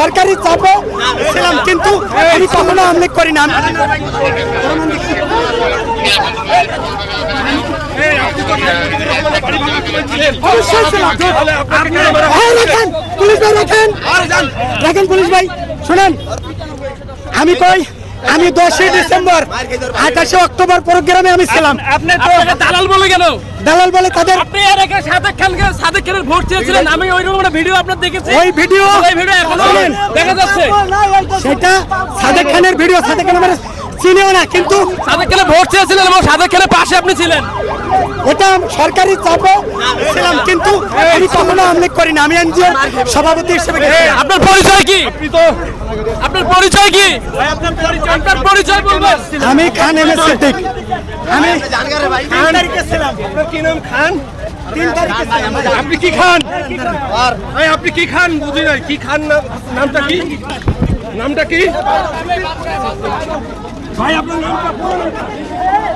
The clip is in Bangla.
সরকারি চাপে ছিলাম, কিন্তু আমি কখনো আমলিক করি না। অবশ্যই ছিলাম। পুলিশ ভাই রাখেন, পুলিশ ভাই শুনেন, আমি কই আমি 10 ডিসেম্বর 28 অক্টোবর প্রোগ্রামে আমি ছিলাম। আপনি তো দালাল বলে কেন? দালাল বলে তাদের আপনি এর আগে সাদেক খানের ভোট চেয়েছিলেন, আমি ওইরকম একটা ভিডিও আপনার দেখেছি। ওই ভিডিও এখনো দেখা যাচ্ছে, সেটা সাদেক খানের ভিডিও। সাদেক খান আমার চিনেও না, কিন্তু সাদেক খানের ভোট চেয়েছিলেন এবং সাদেক খানের পাশে আপনি ছিলেন। ওটা সরকারি চাপে ছিলাম, কিন্তু আমি কখনো আমলিক করি না। আমি এনজিও সভাপতি হিসেবে। আপনার পরিচয় কি? আপনার পরিচয় কি? আপনার পরিচয় বলবেন? আমি খান এম এস সিদ্দিক। আমি ছিলাম। আপনার কি নাম? খান। 3 তারিখে আপনি কি খান? আপনি কি খান? বুঝি নাই কি খান। নামটা কি? নামটা কি ভাই? আপনার নামটা